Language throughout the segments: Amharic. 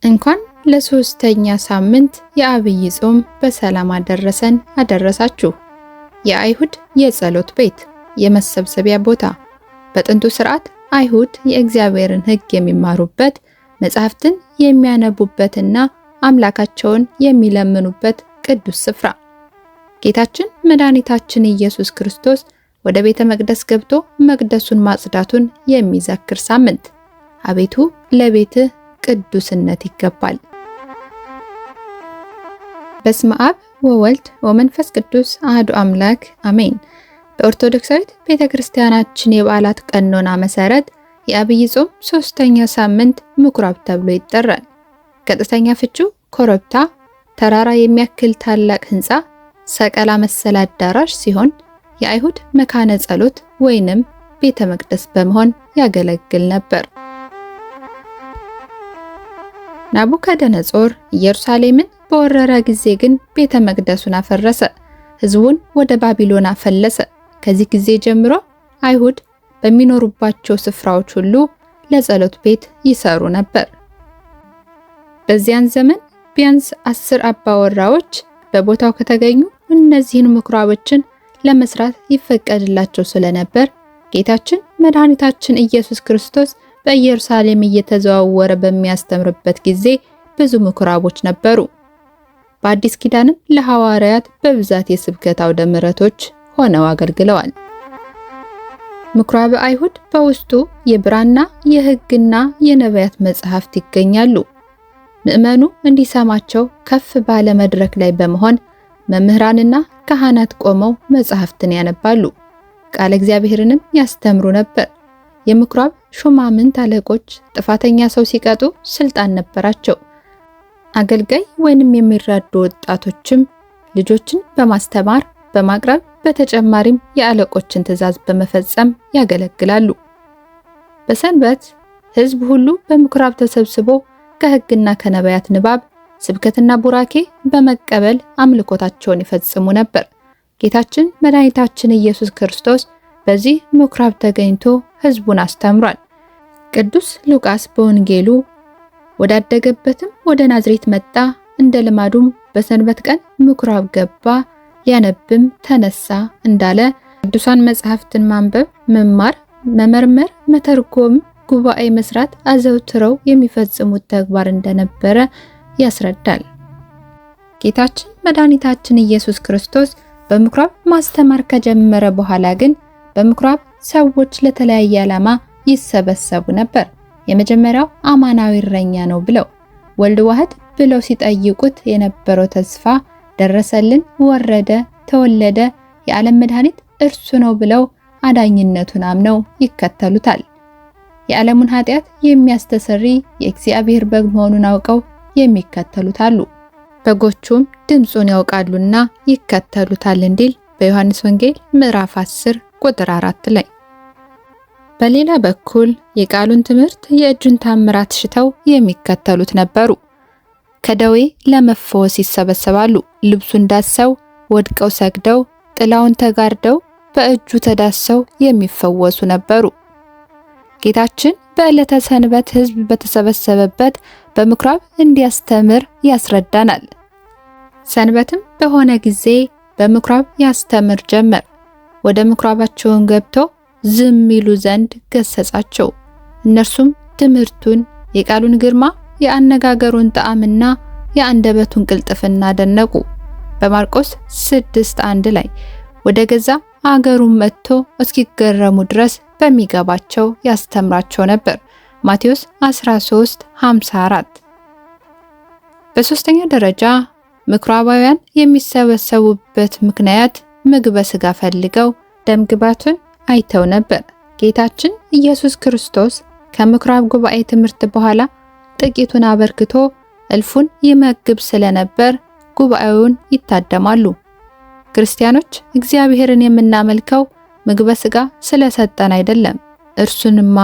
እንኳን ለሶስተኛ ሳምንት የአብይ ጾም በሰላም አደረሰን አደረሳችሁ። የአይሁድ የጸሎት ቤት የመሰብሰቢያ ቦታ በጥንቱ ሥርዓት አይሁድ የእግዚአብሔርን ሕግ የሚማሩበት፣ መጻሕፍትን የሚያነቡበትና አምላካቸውን የሚለምኑበት ቅዱስ ስፍራ። ጌታችን መድኃኒታችን ኢየሱስ ክርስቶስ ወደ ቤተ መቅደስ ገብቶ መቅደሱን ማጽዳቱን የሚዘክር ሳምንት። አቤቱ ለቤትህ ቅዱስነት ይገባል። በስመ አብ ወወልድ ወመንፈስ ቅዱስ አሐዱ አምላክ አሜን። በኦርቶዶክሳዊት ቤተክርስቲያናችን የበዓላት ቀኖና መሰረት የአብይ ጾም ሶስተኛ ሳምንት ምኩራብ ተብሎ ይጠራል። ቀጥተኛ ፍቺው ኮረብታ፣ ተራራ የሚያክል ታላቅ ህንፃ፣ ሰቀላ መሰል አዳራሽ ሲሆን የአይሁድ መካነ ጸሎት ወይንም ቤተ መቅደስ በመሆን ያገለግል ነበር። ናቡከደነጾር ኢየሩሳሌምን በወረረ ጊዜ ግን ቤተ መቅደሱን አፈረሰ፣ ህዝቡን ወደ ባቢሎን አፈለሰ። ከዚህ ጊዜ ጀምሮ አይሁድ በሚኖሩባቸው ስፍራዎች ሁሉ ለጸሎት ቤት ይሰሩ ነበር። በዚያን ዘመን ቢያንስ 10 አባወራዎች በቦታው ከተገኙ እነዚህን ምኩራቦችን ለመስራት ይፈቀድላቸው ስለነበር ጌታችን መድኃኒታችን ኢየሱስ ክርስቶስ በኢየሩሳሌም እየተዘዋወረ በሚያስተምርበት ጊዜ ብዙ ምኩራቦች ነበሩ። በአዲስ ኪዳንም ለሐዋርያት በብዛት የስብከት አውደ ምሕረቶች ሆነው አገልግለዋል። ምኩራበ አይሁድ በውስጡ የብራና የሕግና የነቢያት መጻሕፍት ይገኛሉ። ምዕመኑ እንዲሰማቸው ከፍ ባለ መድረክ ላይ በመሆን መምህራንና ካህናት ቆመው መጻሕፍትን ያነባሉ፣ ቃለ እግዚአብሔርንም ያስተምሩ ነበር። የምኩራብ ሹማምንት አለቆች ጥፋተኛ ሰው ሲቀጡ ስልጣን ነበራቸው። አገልጋይ ወይንም የሚራዱ ወጣቶችም ልጆችን በማስተማር በማቅረብ በተጨማሪም የአለቆችን ትእዛዝ በመፈጸም ያገለግላሉ። በሰንበት ሕዝብ ሁሉ በምኩራብ ተሰብስቦ ከሕግና ከነቢያት ንባብ፣ ስብከትና ቡራኬ በመቀበል አምልኮታቸውን ይፈጽሙ ነበር። ጌታችን መድኃኒታችን ኢየሱስ ክርስቶስ በዚህ ምኩራብ ተገኝቶ ሕዝቡን አስተምሯል። ቅዱስ ሉቃስ በወንጌሉ ወዳደገበትም ወደ ናዝሬት መጣ፣ እንደ ልማዱም በሰንበት ቀን ምኩራብ ገባ፣ ሊያነብም ተነሳ እንዳለ ቅዱሳን መጻሕፍትን ማንበብ፣ መማር፣ መመርመር፣ መተርጎም፣ ጉባኤ መስራት አዘውትረው የሚፈጽሙት ተግባር እንደነበረ ያስረዳል። ጌታችን መድኃኒታችን ኢየሱስ ክርስቶስ በምኩራብ ማስተማር ከጀመረ በኋላ ግን በምኩራብ ሰዎች ለተለያየ ዓላማ ይሰበሰቡ ነበር። የመጀመሪያው አማናዊ እረኛ ነው ብለው ወልድ ዋህድ ብለው ሲጠይቁት የነበረው ተስፋ ደረሰልን፣ ወረደ፣ ተወለደ፣ የዓለም መድኃኒት እርሱ ነው ብለው አዳኝነቱን አምነው ይከተሉታል። የዓለሙን ኃጢአት የሚያስተሰሪ የእግዚአብሔር በግ መሆኑን አውቀው የሚከተሉት አሉ። በጎቹም ድምፁን ያውቃሉና ይከተሉታል እንዲል በዮሐንስ ወንጌል ምዕራፍ 10 ቁጥር 4 ላይ። በሌላ በኩል የቃሉን ትምህርት የእጁን ታምራት ሽተው የሚከተሉት ነበሩ። ከደዌ ለመፈወስ ይሰበሰባሉ። ልብሱን ዳሰው ወድቀው ሰግደው ጥላውን ተጋርደው በእጁ ተዳሰው የሚፈወሱ ነበሩ። ጌታችን በዕለተ ሰንበት ሕዝብ በተሰበሰበበት በምኩራብ እንዲያስተምር ያስረዳናል። ሰንበትም በሆነ ጊዜ በምኩራብ ያስተምር ጀመር። ወደ ምኩራባቸውን ገብቶ ዝም ይሉ ዘንድ ገሰጻቸው። እነርሱም ትምህርቱን፣ የቃሉን ግርማ፣ የአነጋገሩን ጣዕምና የአንደበቱን ቅልጥፍና አደነቁ። በማርቆስ 6:1 ላይ ወደ ገዛ አገሩን መጥቶ እስኪገረሙ ድረስ በሚገባቸው ያስተምራቸው ነበር። ማቴዎስ 13:54። በሶስተኛ ደረጃ ምኩራባውያን የሚሰበሰቡበት ምክንያት ምግበ ሥጋ ፈልገው ደምግባቱን አይተው ነበር። ጌታችን ኢየሱስ ክርስቶስ ከምኩራብ ጉባኤ ትምህርት በኋላ ጥቂቱን አበርክቶ እልፉን ይመግብ ስለነበር ጉባኤውን ይታደማሉ። ክርስቲያኖች እግዚአብሔርን የምናመልከው ምግበ ሥጋ ስለሰጠን አይደለም። እርሱንማ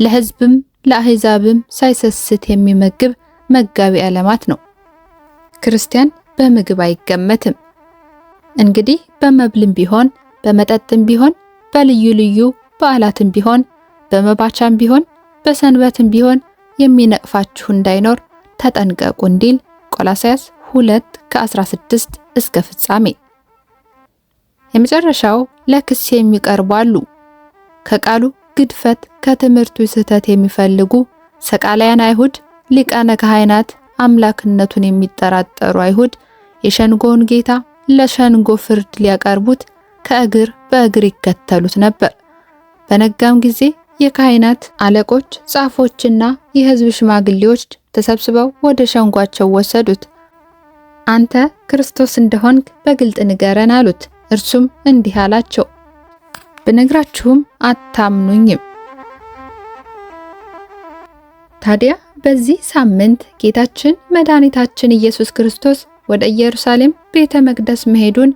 ለሕዝብም ለአሕዛብም ሳይሰስት የሚመግብ መጋቢ ዓለማት ነው። ክርስቲያን በምግብ አይገመትም። እንግዲህ በመብልም ቢሆን በመጠጥም ቢሆን በልዩ ልዩ በዓላትም ቢሆን በመባቻም ቢሆን በሰንበትም ቢሆን የሚነቅፋችሁ እንዳይኖር ተጠንቀቁ እንዲል ቆላስይስ 2:16 እስከ ፍጻሜ። የመጨረሻው ለክስ የሚቀርቡ አሉ። ከቃሉ ግድፈት ከትምህርቱ ስህተት የሚፈልጉ ሰቃላያን አይሁድ፣ ሊቃነ ካህናት፣ አምላክነቱን የሚጠራጠሩ አይሁድ የሸንጎውን ጌታ ለሸንጎ ፍርድ ሊያቀርቡት ከእግር በእግር ይከተሉት ነበር። በነጋም ጊዜ የካህናት አለቆች፣ ጻፎችና የሕዝብ ሽማግሌዎች ተሰብስበው ወደ ሸንጓቸው ወሰዱት። አንተ ክርስቶስ እንደሆንክ በግልጥ ንገረን አሉት። እርሱም እንዲህ አላቸው፣ ብነግራችሁም አታምኑኝም። ታዲያ በዚህ ሳምንት ጌታችን መድኃኒታችን ኢየሱስ ክርስቶስ ወደ ኢየሩሳሌም ቤተ መቅደስ መሄዱን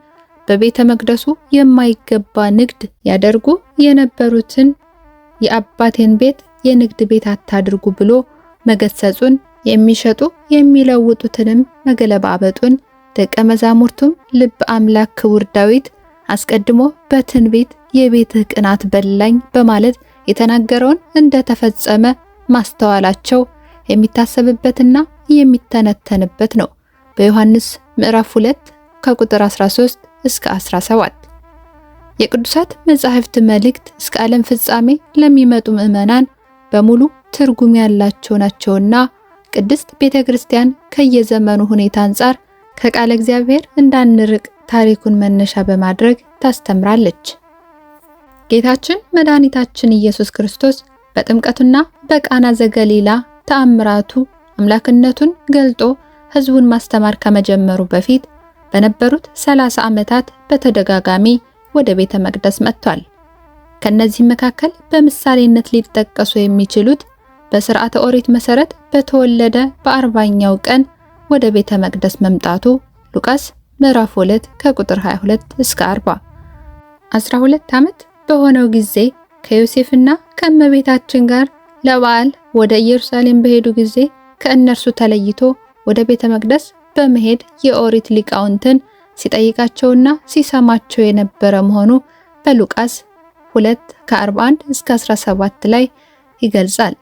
በቤተ መቅደሱ የማይገባ ንግድ ያደርጉ የነበሩትን የአባቴን ቤት የንግድ ቤት አታድርጉ ብሎ መገሰጹን፣ የሚሸጡ የሚለውጡትንም መገለባበጡን፣ ደቀ መዛሙርቱም ልበ አምላክ ክቡር ዳዊት አስቀድሞ በትንቢት የቤትህ ቅናት በላኝ በማለት የተናገረውን እንደተፈጸመ ማስተዋላቸው የሚታሰብበትና የሚተነተንበት ነው። በዮሐንስ ምዕራፍ 2 ከቁጥር 13 እስከ 17 የቅዱሳት መጻሕፍት መልእክት እስከ ዓለም ፍጻሜ ለሚመጡ ምዕመናን በሙሉ ትርጉም ያላቸው ናቸውና ቅድስት ቤተክርስቲያን ከየዘመኑ ሁኔታ አንጻር ከቃለ እግዚአብሔር እንዳንርቅ ታሪኩን መነሻ በማድረግ ታስተምራለች። ጌታችን መድኃኒታችን ኢየሱስ ክርስቶስ በጥምቀቱና በቃና ዘገሊላ ተአምራቱ አምላክነቱን ገልጦ ሕዝቡን ማስተማር ከመጀመሩ በፊት በነበሩት 30 ዓመታት በተደጋጋሚ ወደ ቤተ መቅደስ መጥቷል። ከነዚህ መካከል በምሳሌነት ሊጠቀሱ የሚችሉት በሥርዓተ ኦሪት መሰረት በተወለደ በ40ኛው ቀን ወደ ቤተ መቅደስ መምጣቱ ሉቃስ ምዕራፍ 2 ከቁጥር 22 እስከ 40 12 ዓመት በሆነው ጊዜ ከዮሴፍና ከእመቤታችን ጋር ለበዓል ወደ ኢየሩሳሌም በሄዱ ጊዜ ከእነርሱ ተለይቶ ወደ ቤተ መቅደስ በመሄድ የኦሪት ሊቃውንትን ሲጠይቃቸውና ሲሰማቸው የነበረ መሆኑ በሉቃስ 2 ከ41 እስከ 17 ላይ ይገልጻል።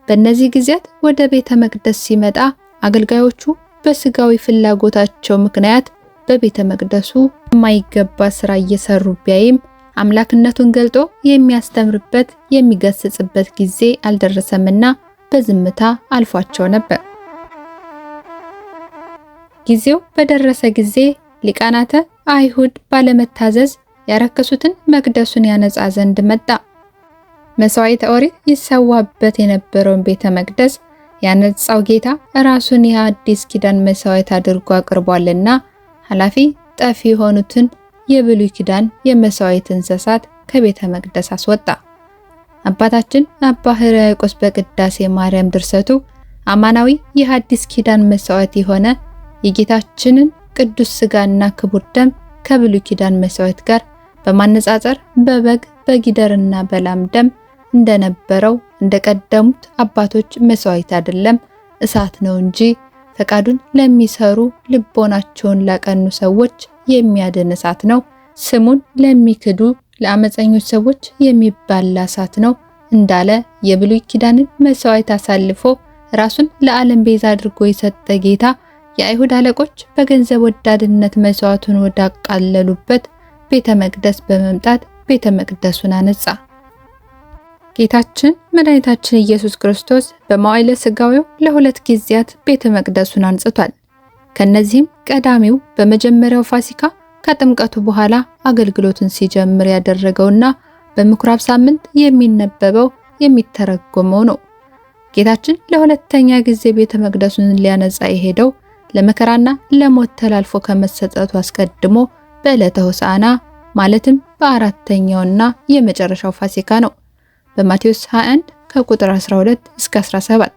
በእነዚህ ጊዜያት ወደ ቤተ መቅደስ ሲመጣ አገልጋዮቹ በስጋዊ ፍላጎታቸው ምክንያት በቤተ መቅደሱ የማይገባ ስራ እየሰሩ ቢያይም አምላክነቱን ገልጦ የሚያስተምርበት የሚገስጽበት ጊዜ አልደረሰምና በዝምታ አልፏቸው ነበር። ጊዜው በደረሰ ጊዜ ሊቃናተ አይሁድ ባለመታዘዝ ያረከሱትን መቅደሱን ያነጻ ዘንድ መጣ። መስዋዕተ ኦሪት ይሰዋበት የነበረውን ቤተ መቅደስ ያነጻው ጌታ ራሱን የአዲስ ኪዳን መስዋዕት አድርጎ አቅርቧልና ኃላፊ ጠፊ የሆኑትን የብሉይ ኪዳን የመስዋዕት እንስሳት ከቤተ መቅደስ አስወጣ። አባታችን አባ ሕርያቆስ በቅዳሴ ማርያም ድርሰቱ አማናዊ የአዲስ ኪዳን መስዋዕት የሆነ የጌታችንን ቅዱስ ሥጋና ክቡር ደም ከብሉይ ኪዳን መስዋዕት ጋር በማነጻጸር በበግ በጊደርና በላም ደም እንደነበረው እንደቀደሙት አባቶች መስዋዕት አይደለም፣ እሳት ነው እንጂ ፈቃዱን ለሚሰሩ ልቦናቸውን ላቀኑ ሰዎች የሚያድን እሳት ነው። ስሙን ለሚክዱ ለአመፀኞች ሰዎች የሚባላ እሳት ነው እንዳለ የብሉይ ኪዳንን መስዋዕት አሳልፎ ራሱን ለዓለም ቤዛ አድርጎ የሰጠ ጌታ የአይሁድ አለቆች በገንዘብ ወዳድነት መስዋዕቱን ወዳቃለሉበት ቤተ መቅደስ በመምጣት ቤተ መቅደሱን አነጻ። ጌታችን መድኃኒታችን ኢየሱስ ክርስቶስ በመዋዕለ ሥጋዌው ለ2 ጊዜያት ቤተ መቅደሱን አንጽቷል። ከነዚህም ቀዳሚው በመጀመሪያው ፋሲካ ከጥምቀቱ በኋላ አገልግሎትን ሲጀምር ያደረገውና በምኩራብ ሳምንት የሚነበበው የሚተረጎመው ነው። ጌታችን ለሁለተኛ ጊዜ ቤተ መቅደሱን ሊያነጻ የሄደው ለመከራና ለሞት ተላልፎ ከመሰጠቱ አስቀድሞ በዕለተ ሆሳዕና ማለትም በአራተኛውና የመጨረሻው ፋሲካ ነው። በማቴዎስ 21 ከቁጥር 12 እስከ 17።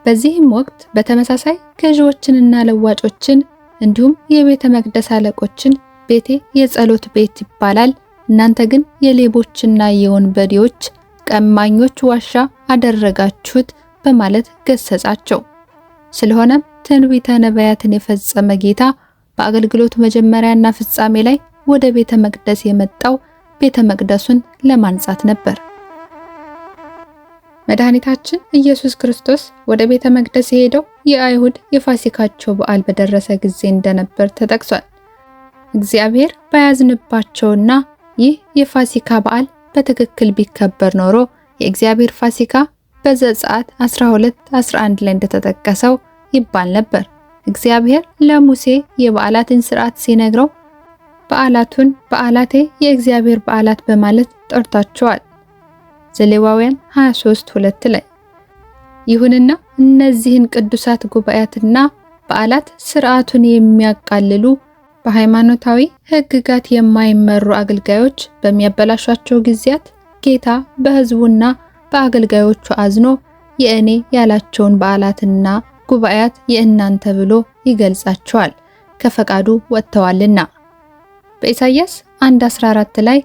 በዚህም ወቅት በተመሳሳይ ገዢዎችንና ለዋጮችን እንዲሁም የቤተ መቅደስ አለቆችን ቤቴ የጸሎት ቤት ይባላል፣ እናንተ ግን የሌቦችና የወንበዴዎች ቀማኞች ዋሻ አደረጋችሁት በማለት ገሰጻቸው። ስለሆነም ትንቢተ ነቢያትን የፈጸመ ጌታ በአገልግሎቱ መጀመሪያና ፍጻሜ ላይ ወደ ቤተ መቅደስ የመጣው ቤተ መቅደሱን ለማንጻት ነበር። መድኃኒታችን ኢየሱስ ክርስቶስ ወደ ቤተ መቅደስ የሄደው የአይሁድ የፋሲካቸው በዓል በደረሰ ጊዜ እንደነበር ተጠቅሷል። እግዚአብሔር ባያዝንባቸውና ይህ የፋሲካ በዓል በትክክል ቢከበር ኖሮ የእግዚአብሔር ፋሲካ በዘጸአት 12:11 ላይ እንደተጠቀሰው ይባል ነበር። እግዚአብሔር ለሙሴ የበዓላትን ሥርዓት ሲነግረው በዓላቴ የእግዚአብሔር በዓላት በማለት ጠርቷቸዋል። ዘሌዋውያን 23:2 ላይ። ይሁንና እነዚህን ቅዱሳት ጉባኤያትና በዓላት ሥርዓቱን የሚያቃልሉ በሃይማኖታዊ ሕግጋት የማይመሩ አገልጋዮች በሚያበላሿቸው ጊዜያት ጌታ በሕዝቡና በአገልጋዮቹ አዝኖ የእኔ ያላቸውን በዓላትና ጉባኤያት የእናንተ ብሎ ይገልጻቸዋል፣ ከፈቃዱ ወጥተዋልና። በኢሳይያስ 1:14 ላይ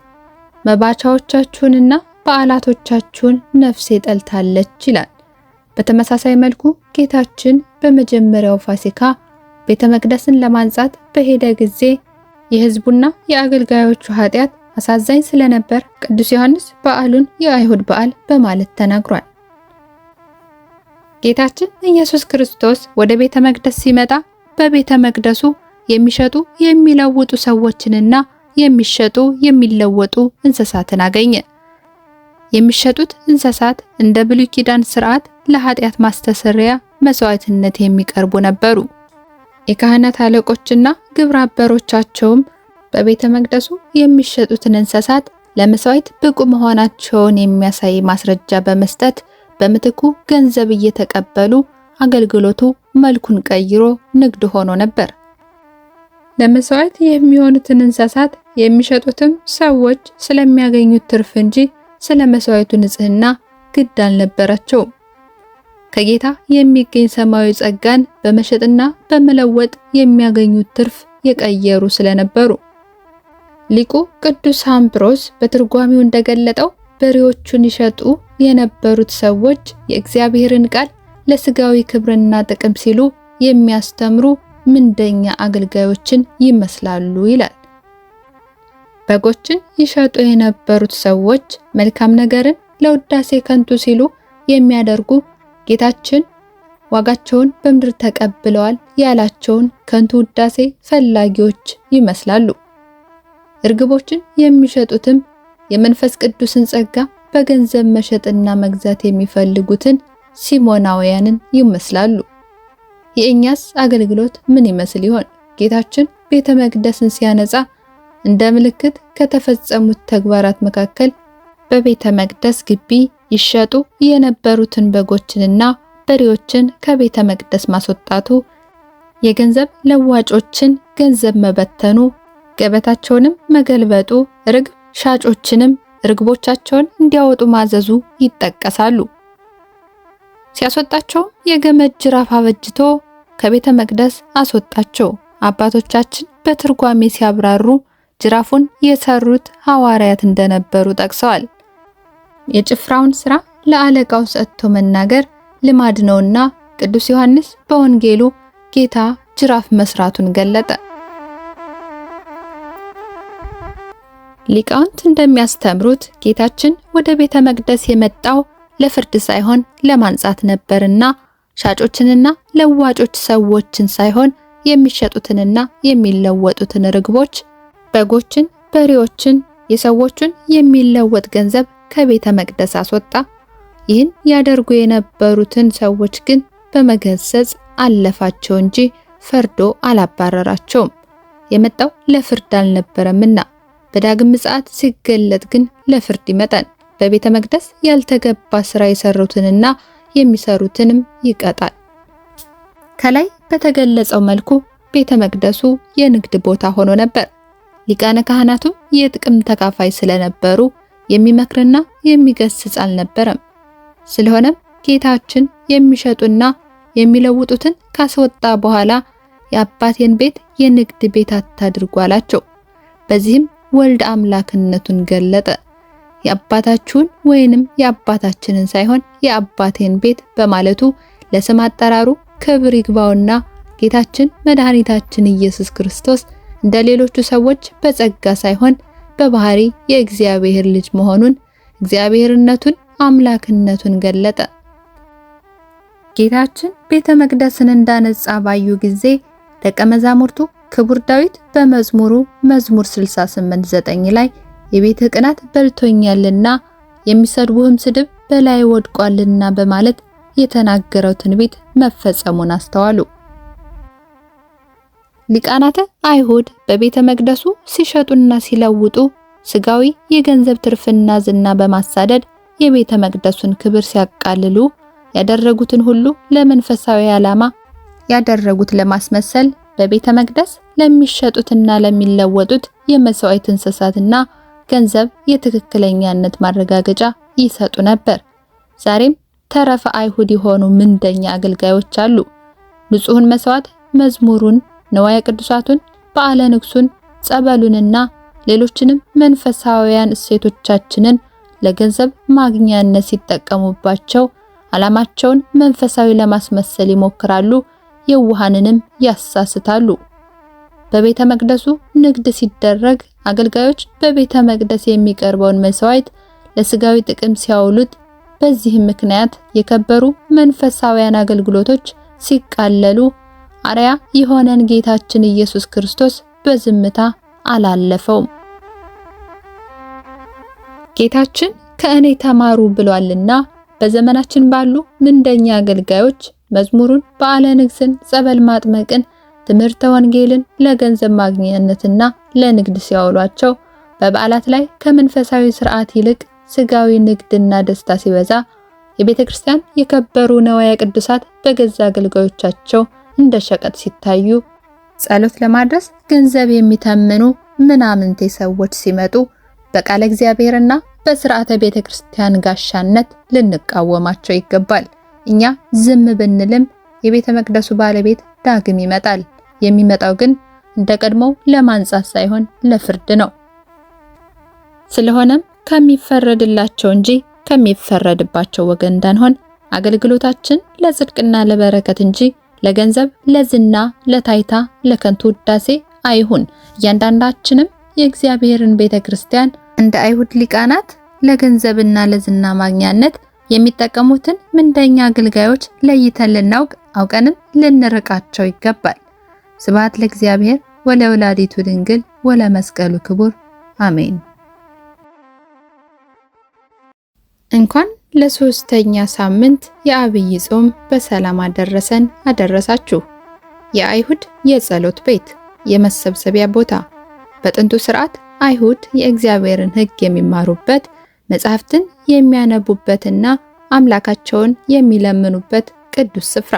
መባቻዎቻችሁንና በዓላቶቻችሁን ነፍሴ ጠልታለች ይላል። በተመሳሳይ መልኩ ጌታችን በመጀመሪያው ፋሲካ ቤተ መቅደስን ለማንጻት በሄደ ጊዜ የሕዝቡና የአገልጋዮቹ ኃጢአት አሳዛኝ ስለነበር ቅዱስ ዮሐንስ በዓሉን የአይሁድ በዓል በማለት ተናግሯል። ጌታችን ኢየሱስ ክርስቶስ ወደ ቤተ መቅደስ ሲመጣ በቤተ መቅደሱ የሚሸጡ የሚለውጡ ሰዎችንና የሚሸጡ የሚለወጡ እንስሳትን አገኘ። የሚሸጡት እንስሳት እንደ ብሉይ ኪዳን ሥርዓት ለኃጢአት ማስተሰሪያ መስዋዕትነት የሚቀርቡ ነበሩ። የካህናት አለቆችና ግብረ አበሮቻቸውም በቤተ መቅደሱ የሚሸጡትን እንስሳት ለመስዋዕት ብቁ መሆናቸውን የሚያሳይ ማስረጃ በመስጠት በምትኩ ገንዘብ እየተቀበሉ አገልግሎቱ መልኩን ቀይሮ ንግድ ሆኖ ነበር። ለመስዋዕት የሚሆኑትን እንስሳት የሚሸጡትም ሰዎች ስለሚያገኙት ትርፍ እንጂ ስለ መስዋዕቱ ንጽህና ግድ አልነበራቸውም። ከጌታ የሚገኝ ሰማያዊ ጸጋን በመሸጥና በመለወጥ የሚያገኙት ትርፍ የቀየሩ ስለነበሩ ሊቁ ቅዱስ አምብሮስ በትርጓሜው እንደገለጠው በሬዎቹን ይሸጡ የነበሩት ሰዎች የእግዚአብሔርን ቃል ለስጋዊ ክብርና ጥቅም ሲሉ የሚያስተምሩ ምንደኛ አገልጋዮችን ይመስላሉ ይላል። በጎችን ይሸጡ የነበሩት ሰዎች መልካም ነገርን ለውዳሴ ከንቱ ሲሉ የሚያደርጉ ጌታችን ዋጋቸውን በምድር ተቀብለዋል ያላቸውን ከንቱ ውዳሴ ፈላጊዎች ይመስላሉ። እርግቦችን የሚሸጡትም የመንፈስ ቅዱስን ጸጋ በገንዘብ መሸጥና መግዛት የሚፈልጉትን ሲሞናውያንን ይመስላሉ። የእኛስ አገልግሎት ምን ይመስል ይሆን? ጌታችን ቤተ መቅደስን ሲያነጻ እንደ ምልክት ከተፈጸሙት ተግባራት መካከል በቤተ መቅደስ ግቢ ይሸጡ የነበሩትን በጎችንና በሬዎችን ከቤተ መቅደስ ማስወጣቱ፣ የገንዘብ ለዋጮችን ገንዘብ መበተኑ፣ ገበታቸውንም መገልበጡ፣ ርግብ ሻጮችንም ርግቦቻቸውን እንዲያወጡ ማዘዙ ይጠቀሳሉ። ሲያስወጣቸው የገመድ ጅራፍ አበጅቶ ከቤተ መቅደስ አስወጣቸው። አባቶቻችን በትርጓሜ ሲያብራሩ ጅራፉን የሰሩት ሐዋርያት እንደነበሩ ጠቅሰዋል። የጭፍራውን ሥራ ለአለቃው ሰጥቶ መናገር ልማድ ነውና ቅዱስ ዮሐንስ በወንጌሉ ጌታ ጅራፍ መስራቱን ገለጠ። ሊቃውንት እንደሚያስተምሩት ጌታችን ወደ ቤተ መቅደስ የመጣው ለፍርድ ሳይሆን ለማንጻት ነበርና ሻጮችንና ለዋጮች ሰዎችን ሳይሆን የሚሸጡትንና የሚለወጡትን ርግቦች፣ በጎችን፣ በሬዎችን፣ የሰዎችን የሚለወጥ ገንዘብ ከቤተ መቅደስ አስወጣ። ይህን ያደርጉ የነበሩትን ሰዎች ግን በመገሰጽ አለፋቸው እንጂ ፈርዶ አላባረራቸውም። የመጣው ለፍርድ አልነበረምና በዳግም ምጽአት ሲገለጥ ግን ለፍርድ ይመጣል። በቤተ መቅደስ ያልተገባ ሥራ የሰሩትንና የሚሰሩትንም ይቀጣል። ከላይ በተገለጸው መልኩ ቤተ መቅደሱ የንግድ ቦታ ሆኖ ነበር። ሊቃነ ካህናቱ የጥቅም ተካፋይ ስለነበሩ የሚመክርና የሚገስጽ አልነበረም። ስለሆነም ጌታችን የሚሸጡና የሚለውጡትን ካስወጣ በኋላ የአባቴን ቤት የንግድ ቤት አታድርጉ አላቸው። በዚህም ወልድ አምላክነቱን ገለጠ። የአባታችሁን ወይንም የአባታችንን ሳይሆን የአባቴን ቤት በማለቱ ለስም አጠራሩ ክብር ይግባውና ጌታችን መድኃኒታችን ኢየሱስ ክርስቶስ እንደ ሌሎቹ ሰዎች በጸጋ ሳይሆን በባህሪ የእግዚአብሔር ልጅ መሆኑን እግዚአብሔርነቱን አምላክነቱን ገለጠ። ጌታችን ቤተ መቅደስን እንዳነጻ ባዩ ጊዜ ደቀ መዛሙርቱ ክቡር ዳዊት በመዝሙሩ መዝሙር 68:9 ላይ የቤትህ ቅናት በልቶኛልና የሚሰድቡህም ስድብ በላይ ወድቋልና በማለት የተናገረው ትንቢት መፈጸሙን አስተዋሉ። ሊቃናተ አይሁድ በቤተ መቅደሱ ሲሸጡና ሲለውጡ ስጋዊ የገንዘብ ትርፍና ዝና በማሳደድ የቤተ መቅደሱን ክብር ሲያቃልሉ ያደረጉትን ሁሉ ለመንፈሳዊ ዓላማ ያደረጉት ለማስመሰል በቤተ መቅደስ ለሚሸጡትና ለሚለወጡት የመስዋዕት እንስሳትና ገንዘብ የትክክለኛነት ማረጋገጫ ይሰጡ ነበር። ዛሬም ተረፈ አይሁድ የሆኑ ምንደኛ አገልጋዮች አሉ። ንጹህን መስዋዕት፣ መዝሙሩን፣ ንዋየ ቅዱሳቱን፣ በዓለ ንግሱን፣ ጸበሉንና ሌሎችንም መንፈሳዊያን እሴቶቻችንን ለገንዘብ ማግኛነት ሲጠቀሙባቸው ዓላማቸውን መንፈሳዊ ለማስመሰል ይሞክራሉ፣ የዋሃንንም ያሳስታሉ። በቤተ መቅደሱ ንግድ ሲደረግ አገልጋዮች በቤተ መቅደስ የሚቀርበውን መስዋዕት ለስጋዊ ጥቅም ሲያውሉት፣ በዚህም ምክንያት የከበሩ መንፈሳዊያን አገልግሎቶች ሲቃለሉ አርያ የሆነን ጌታችን ኢየሱስ ክርስቶስ በዝምታ አላለፈውም። ጌታችን ከእኔ ተማሩ ብሏልና በዘመናችን ባሉ ምንደኛ አገልጋዮች መዝሙሩን፣ በዓለ ንግስን፣ ጸበል ማጥመቅን፣ ትምህርተ ወንጌልን ለገንዘብ ማግኘትና ለንግድ ሲያውሏቸው በበዓላት ላይ ከመንፈሳዊ ሥርዓት ይልቅ ስጋዊ ንግድና ደስታ ሲበዛ የቤተ ክርስቲያን የከበሩ ንዋየ ቅዱሳት በገዛ አገልጋዮቻቸው እንደ ሸቀጥ ሲታዩ ጸሎት ለማድረስ ገንዘብ የሚተምኑ ምናምንቴ ሰዎች ሲመጡ በቃለ እግዚአብሔርና በሥርዓተ ቤተ ክርስቲያን ጋሻነት ልንቃወማቸው ይገባል። እኛ ዝም ብንልም የቤተ መቅደሱ ባለቤት ዳግም ይመጣል። የሚመጣው ግን እንደቀድሞው ለማንጻት ሳይሆን ለፍርድ ነው። ስለሆነም ከሚፈረድላቸው እንጂ ከሚፈረድባቸው ወገን እንዳንሆን አገልግሎታችን ለጽድቅና ለበረከት እንጂ ለገንዘብ፣ ለዝና፣ ለታይታ፣ ለከንቱ ውዳሴ አይሁን። እያንዳንዳችንም የእግዚአብሔርን ቤተ ክርስቲያን እንደ አይሁድ ሊቃናት ለገንዘብና ለዝና ማግኛነት የሚጠቀሙትን ምንደኛ አገልጋዮች ለይተን ልናውቅ አውቀንም ልንርቃቸው ይገባል። ስብሐት ለእግዚአብሔር ወለወላዲቱ ድንግል ወለመስቀሉ ክቡር አሜን። እንኳን ለሶስተኛ ሳምንት የአብይ ጾም በሰላም አደረሰን አደረሳችሁ። የአይሁድ የጸሎት ቤት የመሰብሰቢያ ቦታ በጥንቱ ሥርዓት አይሁድ የእግዚአብሔርን ሕግ የሚማሩበት፣ መጻሕፍትን የሚያነቡበትና አምላካቸውን የሚለምኑበት ቅዱስ ስፍራ።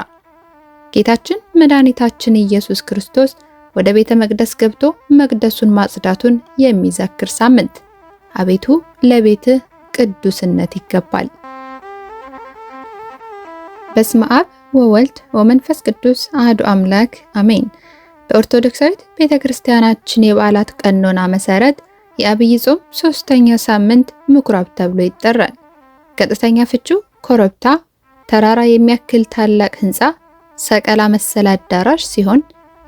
ጌታችን መድኃኒታችን ኢየሱስ ክርስቶስ ወደ ቤተ መቅደስ ገብቶ መቅደሱን ማጽዳቱን የሚዘክር ሳምንት። አቤቱ ለቤትህ ቅዱስነት ይገባል። በስመ አብ ወወልድ ወመንፈስ ቅዱስ አሐዱ አምላክ አሜን። በኦርቶዶክሳዊት ቤተክርስቲያናችን የበዓላት ቀኖና መሰረት የአብይ ጾም ሶስተኛ ሳምንት ምኩራብ ተብሎ ይጠራል። ቀጥተኛ ፍቹ ኮረብታ፣ ተራራ የሚያክል ታላቅ ህንፃ፣ ሰቀላ መሰል አዳራሽ ሲሆን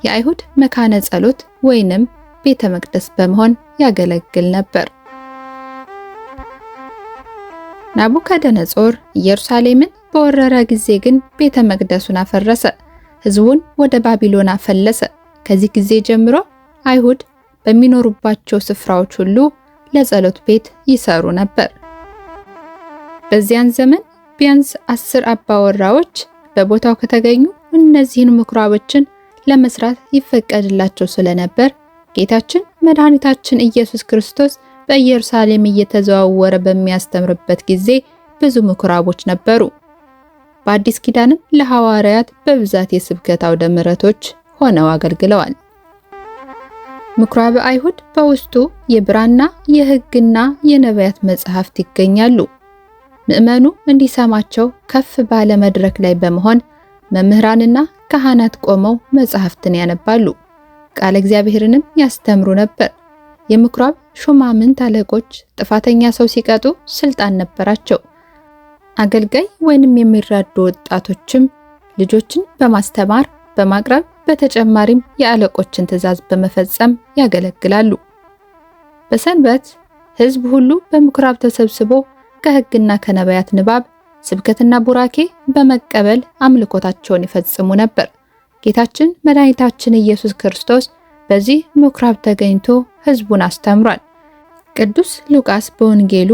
የአይሁድ መካነ ጸሎት ወይንም ቤተ መቅደስ በመሆን ያገለግል ነበር። ናቡከደነጾር ኢየሩሳሌምን በወረረ ጊዜ ግን ቤተ መቅደሱን አፈረሰ፣ ህዝቡን ወደ ባቢሎን አፈለሰ። ከዚህ ጊዜ ጀምሮ አይሁድ በሚኖሩባቸው ስፍራዎች ሁሉ ለጸሎት ቤት ይሰሩ ነበር። በዚያን ዘመን ቢያንስ 10 አባወራዎች በቦታው ከተገኙ እነዚህን ምኩራቦችን ለመስራት ይፈቀድላቸው ስለነበር ጌታችን መድኃኒታችን ኢየሱስ ክርስቶስ በኢየሩሳሌም እየተዘዋወረ በሚያስተምርበት ጊዜ ብዙ ምኩራቦች ነበሩ። በአዲስ ኪዳንም ለሐዋርያት በብዛት የስብከት አውደ ምሕረቶች ሆነው አገልግለዋል። ምኩራበ አይሁድ በውስጡ የብራና የሕግና የነቢያት መጻሕፍት ይገኛሉ። ምዕመኑ እንዲሰማቸው ከፍ ባለ መድረክ ላይ በመሆን መምህራንና ካህናት ቆመው መጻሕፍትን ያነባሉ፣ ቃለ እግዚአብሔርንም ያስተምሩ ነበር። የምኩራብ ሹማምንት አለቆች ጥፋተኛ ሰው ሲቀጡ ስልጣን ነበራቸው። አገልጋይ ወይንም የሚራዱ ወጣቶችም ልጆችን በማስተማር በማቅረብ በተጨማሪም የአለቆችን ትእዛዝ በመፈጸም ያገለግላሉ። በሰንበት ሕዝብ ሁሉ በምኩራብ ተሰብስቦ ከሕግና ከነቢያት ንባብ፣ ስብከትና ቡራኬ በመቀበል አምልኮታቸውን ይፈጽሙ ነበር። ጌታችን መድኃኒታችን ኢየሱስ ክርስቶስ በዚህ ምኩራብ ተገኝቶ ሕዝቡን አስተምሯል። ቅዱስ ሉቃስ በወንጌሉ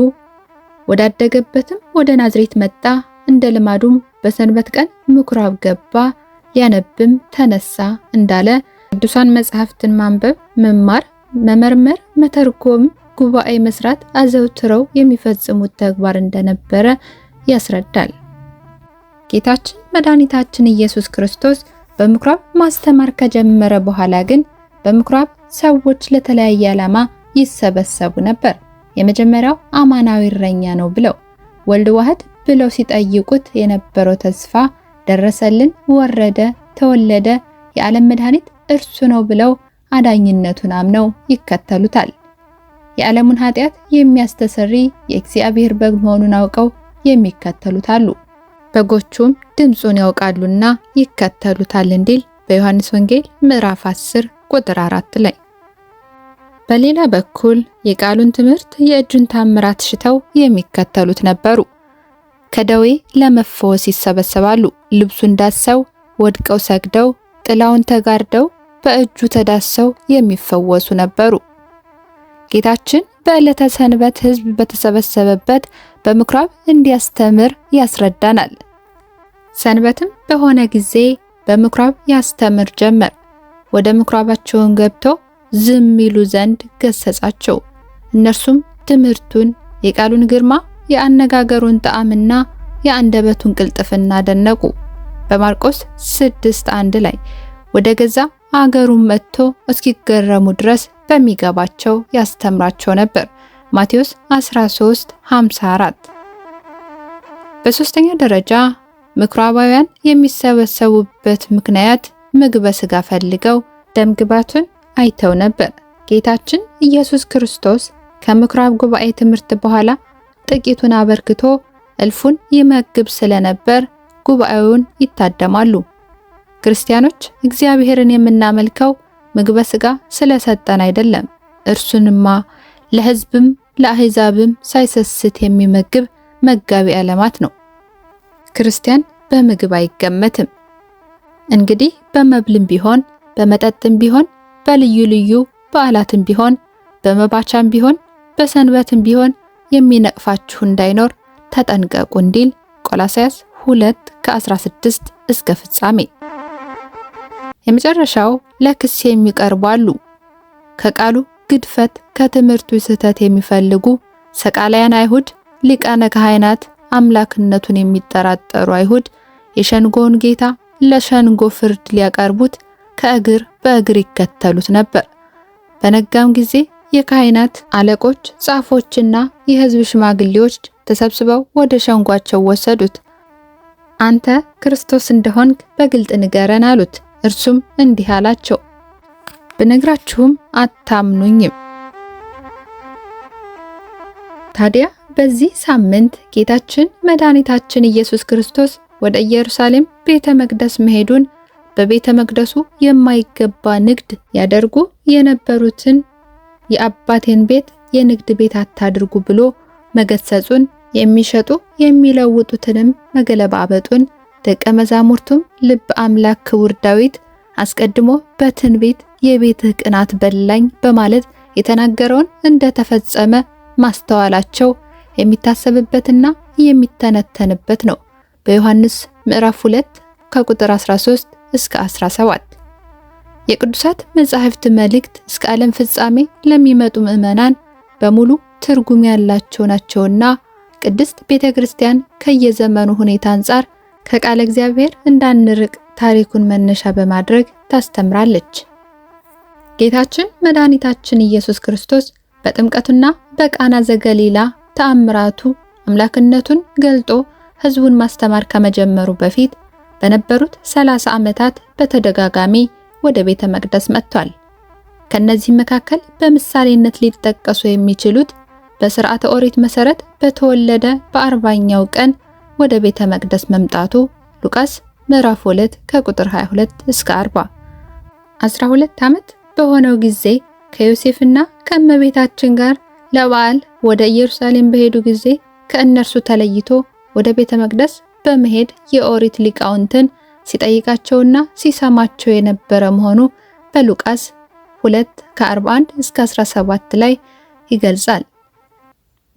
ወዳደገበትም ወደ ናዝሬት መጣ፣ እንደ ልማዱም በሰንበት ቀን ምኩራብ ገባ፣ ሊያነብም ተነሳ እንዳለ ቅዱሳን መጻሕፍትን ማንበብ፣ መማር፣ መመርመር፣ መተርጎም፣ ጉባኤ መስራት አዘውትረው የሚፈጽሙት ተግባር እንደነበረ ያስረዳል። ጌታችን መድኃኒታችን ኢየሱስ ክርስቶስ በምኩራብ ማስተማር ከጀመረ በኋላ ግን በምኩራብ ሰዎች ለተለያየ ዓላማ ይሰበሰቡ ነበር። የመጀመሪያው አማናዊ እረኛ ነው ብለው ወልድ ዋህድ ብለው ሲጠይቁት የነበረው ተስፋ ደረሰልን፣ ወረደ፣ ተወለደ፣ የዓለም መድኃኒት እርሱ ነው ብለው አዳኝነቱን አምነው ይከተሉታል። የዓለሙን ኃጢአት የሚያስተሰሪ የእግዚአብሔር በግ መሆኑን አውቀው የሚከተሉት አሉ። በጎቹም ድምፁን ያውቃሉና ይከተሉታል እንዲል በዮሐንስ ወንጌል ምዕራፍ 10 ቁጥር 4 ላይ። በሌላ በኩል የቃሉን ትምህርት፣ የእጁን ታምራት ሽተው የሚከተሉት ነበሩ። ከደዌ ለመፈወስ ይሰበሰባሉ። ልብሱን ዳሰው ወድቀው ሰግደው ጥላውን ተጋርደው በእጁ ተዳሰው የሚፈወሱ ነበሩ። ጌታችን በዕለተ ሰንበት ሕዝብ በተሰበሰበበት በምኩራብ እንዲያስተምር ያስረዳናል። ሰንበትም በሆነ ጊዜ በምኩራብ ያስተምር ጀመር። ወደ ምኩራባቸውን ገብተው ዝም ይሉ ዘንድ ገሰጻቸው። እነርሱም ትምህርቱን፣ የቃሉን ግርማ፣ የአነጋገሩን ጣዕምና የአንደበቱን ቅልጥፍና አደነቁ። በማርቆስ 6:1 ላይ ወደ ገዛ አገሩን መጥቶ እስኪገረሙ ድረስ በሚገባቸው ያስተምራቸው ነበር። ማቴዎስ 13:54። በሶስተኛ ደረጃ ምኩራባውያን የሚሰበሰቡበት ምክንያት ምግበ ሥጋ ፈልገው ደምግባቱን አይተው ነበር። ጌታችን ኢየሱስ ክርስቶስ ከምኩራብ ጉባኤ ትምህርት በኋላ ጥቂቱን አበርክቶ እልፉን ይመግብ ስለነበር ጉባኤውን ይታደማሉ። ክርስቲያኖች እግዚአብሔርን የምናመልከው ምግበ ሥጋ ስለሰጠን አይደለም። እርሱንማ ለሕዝብም ለአሕዛብም ሳይሰስት የሚመግብ መጋቢ ዓለማት ነው። ክርስቲያን በምግብ አይገመትም። እንግዲህ በመብልም ቢሆን በመጠጥም ቢሆን በልዩ ልዩ በዓላትም ቢሆን በመባቻም ቢሆን በሰንበትም ቢሆን የሚነቅፋችሁ እንዳይኖር ተጠንቀቁ እንዲል ቆላስይስ 2:16 እስከ ፍጻሜ። የመጨረሻው ለክስ የሚቀርቡ አሉ። ከቃሉ ግድፈት ከትምህርቱ ስህተት የሚፈልጉ ሰቃላያን አይሁድ፣ ሊቃነ ካህናት፣ አምላክነቱን የሚጠራጠሩ አይሁድ የሸንጎውን ጌታ ለሸንጎ ፍርድ ሊያቀርቡት ከእግር በእግር ይከተሉት ነበር። በነጋም ጊዜ የካህናት አለቆች፣ ጻፎችና የሕዝብ ሽማግሌዎች ተሰብስበው ወደ ሸንጓቸው ወሰዱት። አንተ ክርስቶስ እንደሆንክ በግልጥ ንገረን አሉት። እርሱም እንዲህ አላቸው፣ ብነግራችሁም አታምኑኝም። ታዲያ በዚህ ሳምንት ጌታችን መድኃኒታችን ኢየሱስ ክርስቶስ ወደ ኢየሩሳሌም ቤተ መቅደስ መሄዱን፣ በቤተ መቅደሱ የማይገባ ንግድ ያደርጉ የነበሩትን የአባቴን ቤት የንግድ ቤት አታድርጉ ብሎ መገሰጹን፣ የሚሸጡ የሚለውጡትንም መገለባበጡን፣ ደቀ መዛሙርቱም ልበ አምላክ ክቡር ዳዊት አስቀድሞ በትንቢት የቤትህ ቅናት በላኝ በማለት የተናገረውን እንደተፈጸመ ማስተዋላቸው የሚታሰብበትና የሚተነተንበት ነው። በዮሐንስ ምዕራፍ 2 ከቁጥር 13 እስከ 17። የቅዱሳት መጻሕፍት መልእክት እስከ ዓለም ፍጻሜ ለሚመጡ ምዕመናን በሙሉ ትርጉም ያላቸው ናቸውና ቅድስት ቤተክርስቲያን ከየዘመኑ ሁኔታ አንጻር ከቃለ እግዚአብሔር እንዳንርቅ ታሪኩን መነሻ በማድረግ ታስተምራለች። ጌታችን መድኃኒታችን ኢየሱስ ክርስቶስ በጥምቀቱና በቃና ዘገሊላ ተአምራቱ አምላክነቱን ገልጦ ሕዝቡን ማስተማር ከመጀመሩ በፊት በነበሩት 30 ዓመታት በተደጋጋሚ ወደ ቤተ መቅደስ መጥቷል። ከነዚህ መካከል በምሳሌነት ሊጠቀሱ የሚችሉት በሥርዓተ ኦሪት መሰረት በተወለደ በ40ኛው ቀን ወደ ቤተ መቅደስ መምጣቱ ሉቃስ ምዕራፍ 2 ከቁጥር 22 እስከ 40። 12 ዓመት በሆነው ጊዜ ከዮሴፍና ከእመቤታችን ጋር ለበዓል ወደ ኢየሩሳሌም በሄዱ ጊዜ ከእነርሱ ተለይቶ ወደ ቤተ መቅደስ በመሄድ የኦሪት ሊቃውንትን ሲጠይቃቸውና ሲሰማቸው የነበረ መሆኑ በሉቃስ 2:41 እስከ 17 ላይ ይገልጻል።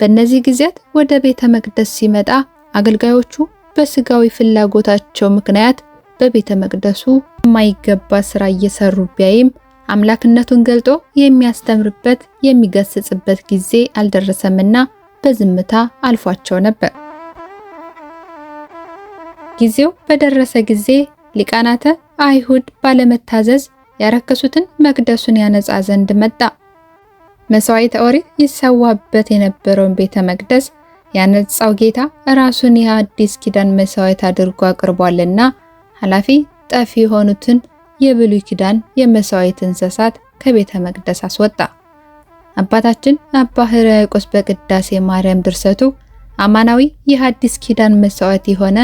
በእነዚህ ጊዜያት ወደ ቤተ መቅደስ ሲመጣ አገልጋዮቹ በስጋዊ ፍላጎታቸው ምክንያት በቤተ መቅደሱ የማይገባ ስራ እየሰሩ ቢያይም አምላክነቱን ገልጦ የሚያስተምርበት የሚገስጽበት ጊዜ አልደረሰምና በዝምታ አልፏቸው ነበር። ጊዜው በደረሰ ጊዜ ሊቃናተ አይሁድ ባለመታዘዝ ያረከሱትን መቅደሱን ያነጻ ዘንድ መጣ። መስዋዕተ ኦሪት ይሰዋበት የነበረውን ቤተ መቅደስ ያነጻው ጌታ ራሱን የአዲስ ኪዳን መስዋዕት አድርጎ አቅርቧልና ኃላፊ ጠፊ የሆኑትን የብሉይ ኪዳን የመስዋዕት እንስሳት ከቤተ መቅደስ አስወጣ። አባታችን አባ ሕርያቆስ በቅዳሴ ማርያም ድርሰቱ አማናዊ የአዲስ ኪዳን መስዋዕት የሆነ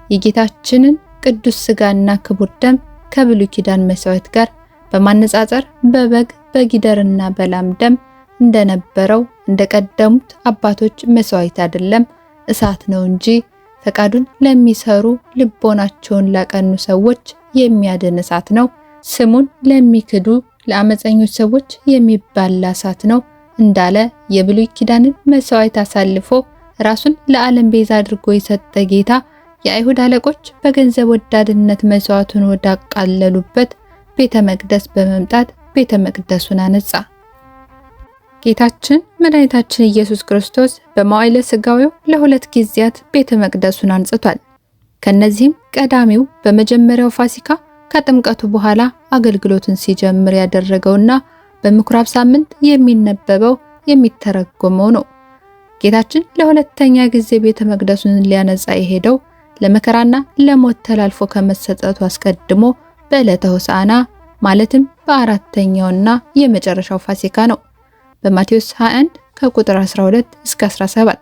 የጌታችንን ቅዱስ ሥጋና ክቡር ደም ከብሉይ ኪዳን መስዋዕት ጋር በማነጻጸር በበግ በጊደርና በላም ደም እንደነበረው እንደቀደሙት አባቶች መስዋዕት አይደለም፣ እሳት ነው እንጂ ፈቃዱን ለሚሰሩ ልቦናቸውን ላቀኑ ሰዎች የሚያድን እሳት ነው። ስሙን ለሚክዱ ለአመፀኞች ሰዎች የሚባላ እሳት ነው እንዳለ የብሉይ ኪዳንን መስዋዕት አሳልፎ ራሱን ለዓለም ቤዛ አድርጎ የሰጠ ጌታ የአይሁድ አለቆች በገንዘብ ወዳድነት መስዋዕቱን ወዳቃለሉበት ቤተ መቅደስ በመምጣት ቤተ መቅደሱን አነጻ። ጌታችን መድኃኒታችን ኢየሱስ ክርስቶስ በመዋዕለ ሥጋዌው ለሁለት ጊዜያት ቤተ መቅደሱን አንጽቷል። ከነዚህም ቀዳሚው በመጀመሪያው ፋሲካ ከጥምቀቱ በኋላ አገልግሎትን ሲጀምር ያደረገውና በምኩራብ ሳምንት የሚነበበው የሚተረጎመው ነው። ጌታችን ለሁለተኛ ጊዜ ቤተ መቅደሱን ሊያነጻ የሄደው ለመከራና ለሞት ተላልፎ ከመሰጠቱ አስቀድሞ በዕለተ ሆሳዕና ማለትም በአራተኛውና የመጨረሻው ፋሲካ ነው። በማቴዎስ 21 ከቁጥር 12 እስከ 17።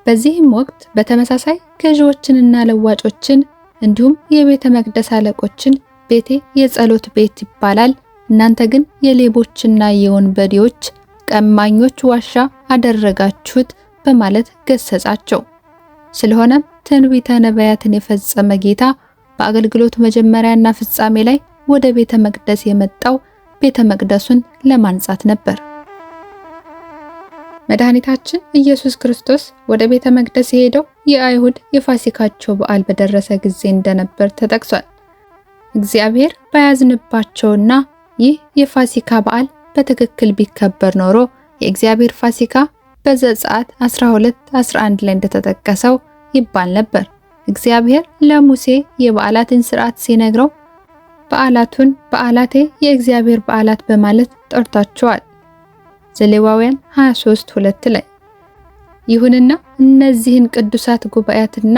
በዚህም ወቅት በተመሳሳይ ገዢዎችንና ለዋጮችን እንዲሁም የቤተ መቅደስ አለቆችን ቤቴ የጸሎት ቤት ይባላል፣ እናንተ ግን የሌቦችና የወንበዴዎች ቀማኞች ዋሻ አደረጋችሁት በማለት ገሰጻቸው። ስለሆነም ትንቢተ ነቢያትን የፈጸመ ጌታ በአገልግሎቱ መጀመሪያና ፍጻሜ ላይ ወደ ቤተ መቅደስ የመጣው ቤተ መቅደሱን ለማንጻት ነበር። መድኃኒታችን ኢየሱስ ክርስቶስ ወደ ቤተ መቅደስ የሄደው የአይሁድ የፋሲካቸው በዓል በደረሰ ጊዜ እንደነበር ተጠቅሷል። እግዚአብሔር ባያዝንባቸውና ይህ የፋሲካ በዓል በትክክል ቢከበር ኖሮ የእግዚአብሔር ፋሲካ በዘጸአት 12:11 ላይ እንደተጠቀሰው ይባል ነበር። እግዚአብሔር ለሙሴ የበዓላትን ሥርዓት ሲነግረው በዓላቴ የእግዚአብሔር በዓላት በማለት ጠርቷቸዋል። ዘሌዋውያን 23:2 ላይ። ይሁንና እነዚህን ቅዱሳት ጉባኤያትና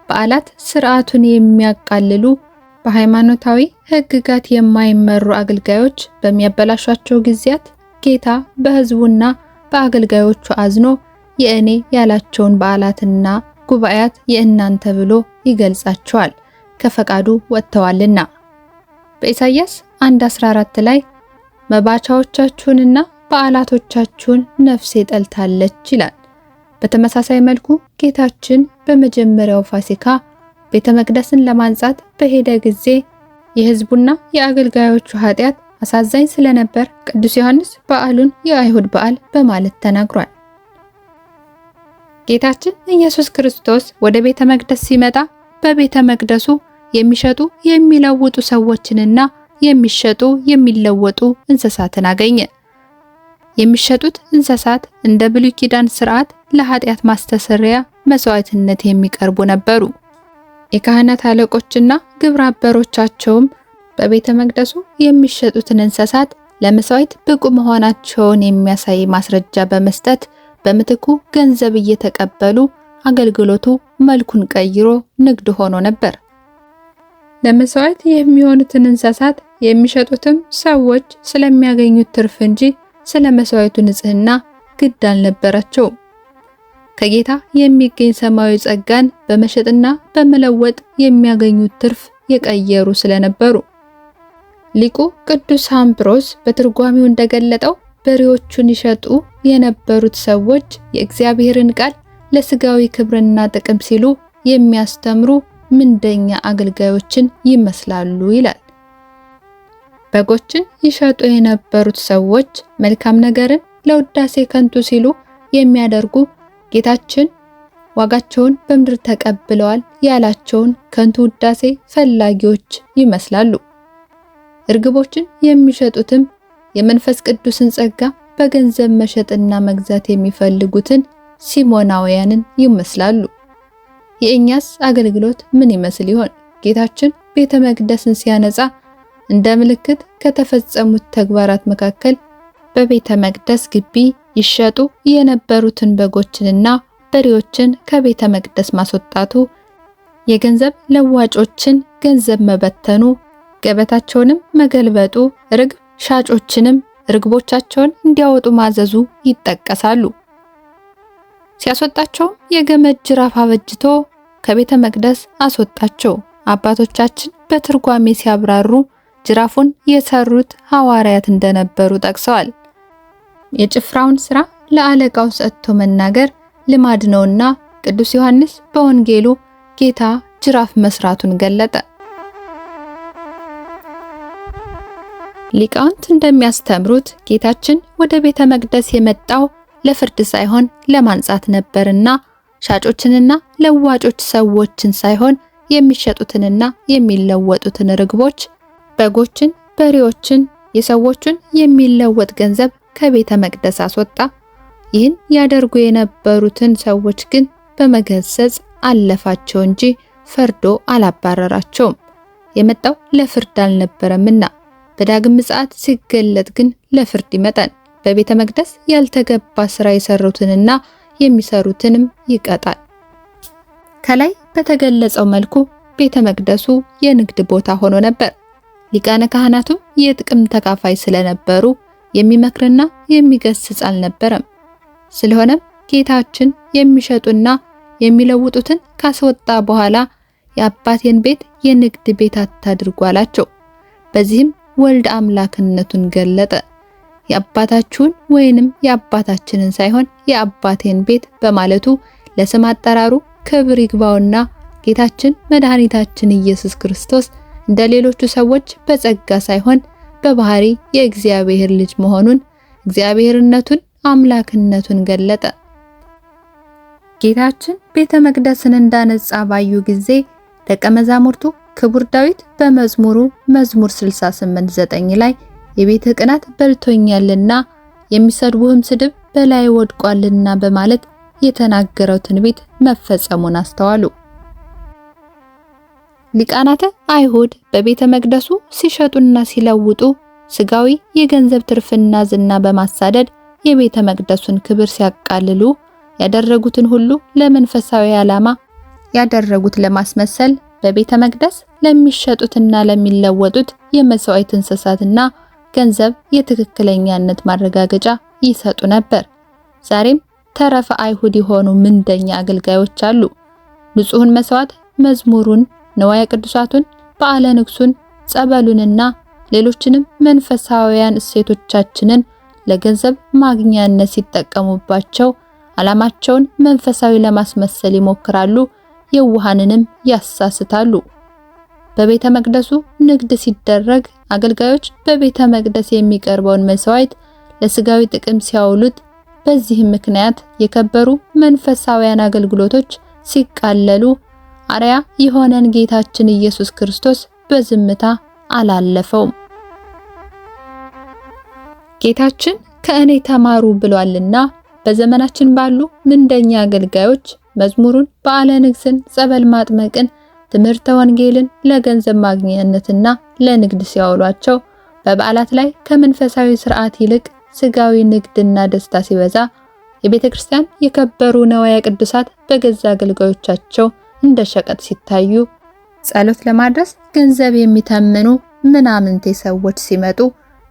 በዓላት ሥርዓቱን የሚያቃልሉ በሃይማኖታዊ ሕግጋት የማይመሩ አገልጋዮች በሚያበላሿቸው ጊዜያት ጌታ በሕዝቡና በአገልጋዮቹ አዝኖ የእኔ ያላቸውን በዓላትና ጉባኤያት የእናንተ ብሎ ይገልጻቸዋል፣ ከፈቃዱ ወጥተዋልና። በኢሳይያስ 1:14 ላይ መባቻዎቻችሁንና በዓላቶቻችሁን ነፍሴ ጠልታለች ይላል። በተመሳሳይ መልኩ ጌታችን በመጀመሪያው ፋሲካ ቤተ መቅደስን ለማንጻት በሄደ ጊዜ የሕዝቡና የአገልጋዮቹ ኃጢአት አሳዛኝ ስለነበር ቅዱስ ዮሐንስ በዓሉን የአይሁድ በዓል በማለት ተናግሯል። ጌታችን ኢየሱስ ክርስቶስ ወደ ቤተ መቅደስ ሲመጣ በቤተ መቅደሱ የሚሸጡ የሚለውጡ ሰዎችንና የሚሸጡ የሚለወጡ እንስሳትን አገኘ። የሚሸጡት እንስሳት እንደ ብሉይ ኪዳን ሥርዓት ለኃጢአት ማስተሰሪያ መስዋዕትነት የሚቀርቡ ነበሩ። የካህናት አለቆችና ግብረ አበሮቻቸውም በቤተ መቅደሱ የሚሸጡትን እንስሳት ለመስዋዕት ብቁ መሆናቸውን የሚያሳይ ማስረጃ በመስጠት በምትኩ ገንዘብ እየተቀበሉ አገልግሎቱ መልኩን ቀይሮ ንግድ ሆኖ ነበር። ለመስዋዕት የሚሆኑትን እንስሳት የሚሸጡትም ሰዎች ስለሚያገኙት ትርፍ እንጂ ስለ መስዋዕቱ ንጽህና ግድ አልነበራቸውም። ከጌታ የሚገኝ ሰማያዊ ጸጋን በመሸጥና በመለወጥ የሚያገኙት ትርፍ የቀየሩ ስለነበሩ ሊቁ ቅዱስ አምብሮስ በትርጓሜው እንደገለጠው በሬዎቹን ይሸጡ የነበሩት ሰዎች የእግዚአብሔርን ቃል ለስጋዊ ክብርና ጥቅም ሲሉ የሚያስተምሩ ምንደኛ አገልጋዮችን ይመስላሉ ይላል። በጎችን ይሸጡ የነበሩት ሰዎች መልካም ነገርን ለውዳሴ ከንቱ ሲሉ የሚያደርጉ ጌታችን ዋጋቸውን በምድር ተቀብለዋል ያላቸውን ከንቱ ውዳሴ ፈላጊዎች ይመስላሉ። እርግቦችን የሚሸጡትም የመንፈስ ቅዱስን ጸጋ በገንዘብ መሸጥና መግዛት የሚፈልጉትን ሲሞናውያንን ይመስላሉ። የእኛስ አገልግሎት ምን ይመስል ይሆን? ጌታችን ቤተ መቅደስን ሲያነጻ እንደ ምልክት ከተፈጸሙት ተግባራት መካከል በቤተ መቅደስ ግቢ ይሸጡ የነበሩትን በጎችንና በሬዎችን ከቤተ መቅደስ ማስወጣቱ፣ የገንዘብ ለዋጮችን ገንዘብ መበተኑ፣ ገበታቸውንም መገልበጡ፣ ርግብ ሻጮችንም ርግቦቻቸውን እንዲያወጡ ማዘዙ ይጠቀሳሉ። ሲያስወጣቸው የገመድ ጅራፍ አበጅቶ ከቤተ መቅደስ አስወጣቸው። አባቶቻችን በትርጓሜ ሲያብራሩ ጅራፉን የሰሩት ሐዋርያት እንደነበሩ ጠቅሰዋል። የጭፍራውን ሥራ ለአለቃው ሰጥቶ መናገር ልማድ ነውና ቅዱስ ዮሐንስ በወንጌሉ ጌታ ጅራፍ መስራቱን ገለጠ። ሊቃውንት እንደሚያስተምሩት ጌታችን ወደ ቤተ መቅደስ የመጣው ለፍርድ ሳይሆን ለማንጻት ነበርና ሻጮችንና ለዋጮች ሰዎችን ሳይሆን የሚሸጡትንና የሚለወጡትን ርግቦች፣ በጎችን፣ በሬዎችን፣ የሰዎችን የሚለወጥ ገንዘብ ከቤተ መቅደስ አስወጣ። ይህን ያደርጉ የነበሩትን ሰዎች ግን በመገሰጽ አለፋቸው እንጂ ፈርዶ አላባረራቸውም። የመጣው ለፍርድ አልነበረምና በዳግም ምጽአት ሲገለጥ ግን ለፍርድ ይመጣል። በቤተ መቅደስ ያልተገባ ስራ የሰሩትንና የሚሰሩትንም ይቀጣል። ከላይ በተገለጸው መልኩ ቤተ መቅደሱ የንግድ ቦታ ሆኖ ነበር። ሊቃነ ካህናቱ የጥቅም ተካፋይ ስለነበሩ የሚመክርና የሚገስጽ አልነበረም። ስለሆነም ጌታችን የሚሸጡና የሚለውጡትን ካስወጣ በኋላ የአባቴን ቤት የንግድ ቤት አታድርጉ አላቸው። በዚህም ወልድ አምላክነቱን ገለጠ። የአባታችሁን ወይንም የአባታችንን ሳይሆን የአባቴን ቤት በማለቱ ለስም አጠራሩ ክብር ይግባውና ጌታችን መድኃኒታችን ኢየሱስ ክርስቶስ እንደ ሌሎቹ ሰዎች በጸጋ ሳይሆን በባህሪ የእግዚአብሔር ልጅ መሆኑን እግዚአብሔርነቱን አምላክነቱን ገለጠ። ጌታችን ቤተ መቅደስን እንዳነጻ ባዩ ጊዜ ደቀ መዛሙርቱ ክቡር ዳዊት በመዝሙሩ መዝሙር 68:9 ላይ የቤትህ ቅናት በልቶኛልና የሚሰድቡህም ስድብ በላይ ወድቋልና በማለት የተናገረው ትንቢት መፈጸሙን አስተዋሉ። ሊቃናተ አይሁድ በቤተ መቅደሱ ሲሸጡና ሲለውጡ ስጋዊ የገንዘብ ትርፍና ዝና በማሳደድ የቤተ መቅደሱን ክብር ሲያቃልሉ ያደረጉትን ሁሉ ለመንፈሳዊ ዓላማ ያደረጉት ለማስመሰል በቤተ መቅደስ ለሚሸጡትና ለሚለወጡት የመስዋዕት እንስሳትና ገንዘብ የትክክለኛነት ማረጋገጫ ይሰጡ ነበር። ዛሬም ተረፈ አይሁድ የሆኑ ምንደኛ አገልጋዮች አሉ። ንጹህን መስዋዕት፣ መዝሙሩን፣ ንዋየ ቅዱሳቱን፣ በዓለ ንግሱን፣ ጸበሉንና ሌሎችንም መንፈሳዊያን እሴቶቻችንን ለገንዘብ ማግኛነት ሲጠቀሙባቸው ዓላማቸውን መንፈሳዊ ለማስመሰል ይሞክራሉ፣ የዋሃንንም ያሳስታሉ። በቤተ መቅደሱ ንግድ ሲደረግ አገልጋዮች በቤተ መቅደስ የሚቀርበውን መስዋዕት ለስጋዊ ጥቅም ሲያውሉት፣ በዚህም ምክንያት የከበሩ መንፈሳዊያን አገልግሎቶች ሲቃለሉ አርያ የሆነን ጌታችን ኢየሱስ ክርስቶስ በዝምታ አላለፈውም። ጌታችን ከእኔ ተማሩ ብሏልና በዘመናችን ባሉ ምንደኛ አገልጋዮች መዝሙሩን፣ በዓለ ንግስን፣ ጸበል ማጥመቅን፣ ትምህርተ ወንጌልን ለገንዘብ ማግኘትና ለንግድ ሲያውሏቸው በበዓላት ላይ ከመንፈሳዊ ሥርዓት ይልቅ ስጋዊ ንግድና ደስታ ሲበዛ የቤተ ክርስቲያን የከበሩ ነዋያ ቅዱሳት በገዛ አገልጋዮቻቸው እንደ ሸቀጥ ሲታዩ ጸሎት ለማድረስ ገንዘብ የሚተምኑ ምናምንቴ ሰዎች ሲመጡ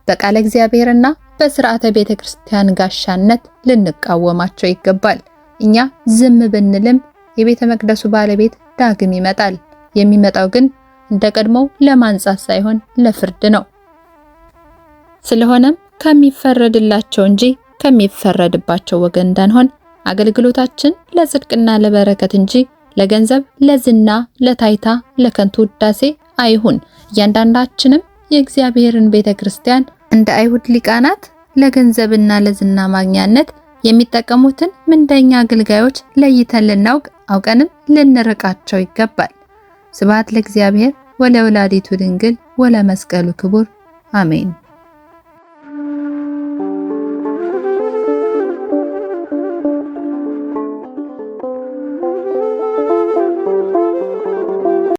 በቃለ እግዚአብሔርና በሥርዓተ ቤተ ክርስቲያን ጋሻነት ልንቃወማቸው ይገባል። እኛ ዝም ብንልም የቤተ መቅደሱ ባለቤት ዳግም ይመጣል። የሚመጣው ግን እንደቀድሞው ለማንጻት ሳይሆን ለፍርድ ነው። ስለሆነም ከሚፈረድላቸው እንጂ ከሚፈረድባቸው ወገን እንዳንሆን አገልግሎታችን ለጽድቅና ለበረከት እንጂ ለገንዘብ፣ ለዝና፣ ለታይታ፣ ለከንቱ ውዳሴ አይሁን። እያንዳንዳችንም የእግዚአብሔርን ቤተክርስቲያን እንደ አይሁድ ሊቃናት ለገንዘብና ለዝና ማግኛነት የሚጠቀሙትን ምንደኛ አገልጋዮች ለይተን ልናውቅ አውቀንም ልንርቃቸው ይገባል። ስብሐት ለእግዚአብሔር ወለወላዲቱ ድንግል ወለመስቀሉ ክቡር አሜን።